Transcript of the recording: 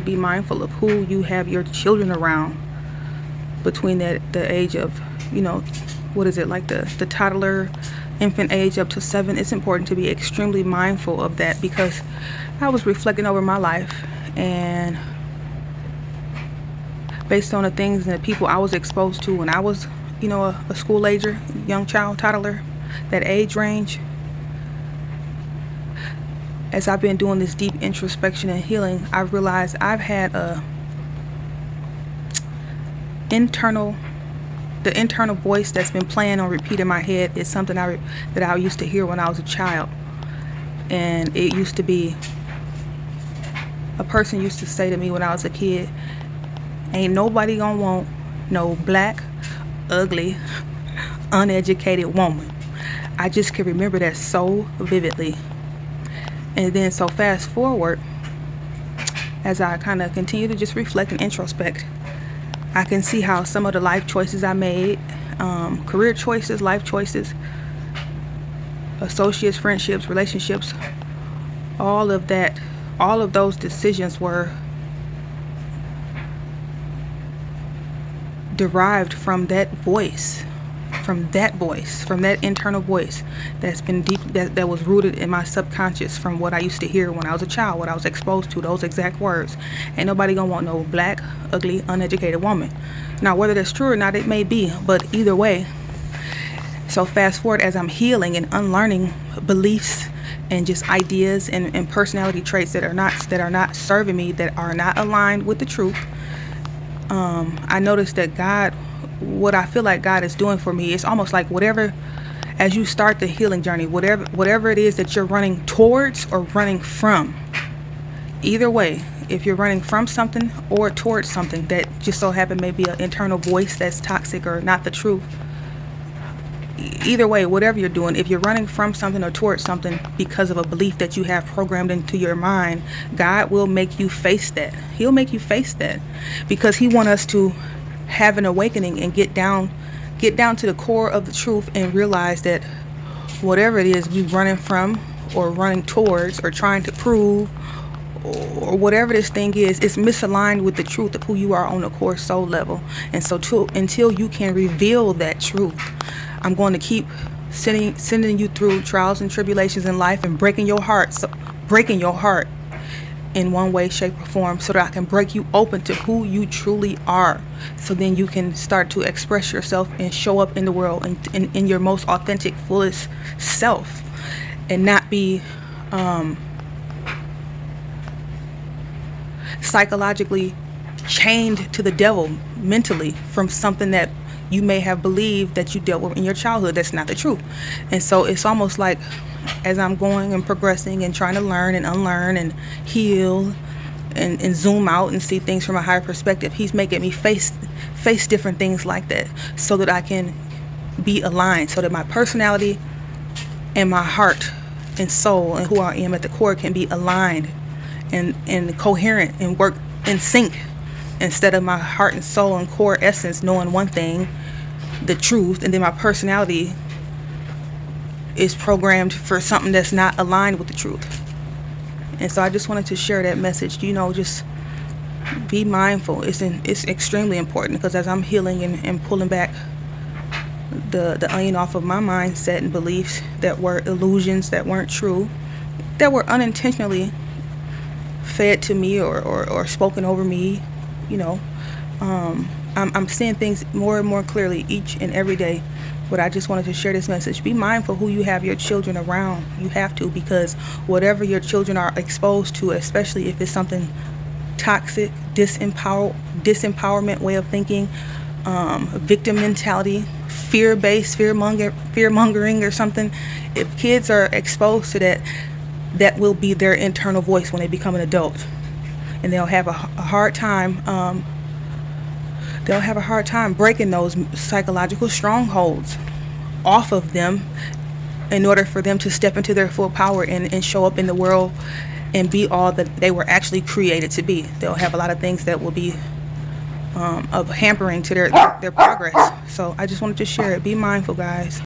be mindful of who you have your children around between the age of, you know, what is it, like the toddler, infant age up to 7. It's important to be extremely mindful of that, because I was reflecting over my life, and based on the things and the people I was exposed to when I was, you know, a school ager, young child, toddler, that age range. As I've been doing this deep introspection and healing, I've realized I've had the internal voice that's been playing on repeat in my head is something that I used to hear when I was a child. And it used to be, a person used to say to me when I was a kid, ain't nobody gonna want no black, ugly, uneducated woman. I just can remember that so vividly. And then so fast forward, as I kind of continue to just reflect and introspect, I can see how some of the life choices I made, career choices, life choices, associates, friendships, relationships, all of those decisions were derived from that voice, from that internal voice that's been deep, that was rooted in my subconscious from what I used to hear when I was a child, what I was exposed to, those exact words. Ain't nobody gonna want no black, ugly, uneducated woman. Now, whether that's true or not, it may be, but either way. So fast forward, as I'm healing and unlearning beliefs and just ideas and personality traits that are not serving me, that are not aligned with the truth, I noticed that God, what I feel like God is doing for me, it's almost like whatever, as you start the healing journey, whatever it is that you're running towards or running from, either way, if you're running from something or towards something that just so happen may be an internal voice that's toxic or not the truth, either way, whatever you're doing, if you're running from something or towards something because of a belief that you have programmed into your mind, God will make you face that. He'll make you face that, because he wants us to have an awakening and get down to the core of the truth and realize that whatever it is we running from or running towards or trying to prove, or whatever this thing is, it's misaligned with the truth of who you are on the core soul level. And so until you can reveal that truth, I'm going to keep sending you through trials and tribulations in life and breaking your heart in one way, shape, or form, so that I can break you open to who you truly are, so then you can start to express yourself and show up in the world in your most authentic, fullest self, and not be psychologically chained to the devil mentally from something that you may have believed that you dealt with in your childhood. That's not the truth. And so it's almost like, as I'm going and progressing and trying to learn and unlearn and heal and zoom out and see things from a higher perspective, he's making me face different things like that, so that I can be aligned, so that my personality and my heart and soul and who I am at the core can be aligned and coherent and work in sync, instead of my heart and soul and core essence knowing one thing, the truth, and then my personality is programmed for something that's not aligned with the truth. And so I just wanted to share that message. You know, just be mindful. It's extremely important, because as I'm healing and pulling back the onion off of my mindset and beliefs that were illusions, that weren't true, that were unintentionally fed to me or spoken over me, you know, I'm seeing things more and more clearly each and every day. But I just wanted to share this message. Be mindful who you have your children around. You have to, because whatever your children are exposed to, especially if it's something toxic, disempowerment way of thinking, victim mentality, fear-based, fear-mongering or something, if kids are exposed to that, that will be their internal voice when they become an adult. And they'll have a hard time breaking those psychological strongholds off of them in order for them to step into their full power and show up in the world and be all that they were actually created to be. They'll have a lot of things that will be of hampering to their progress. So I just wanted to share it. Be mindful, guys.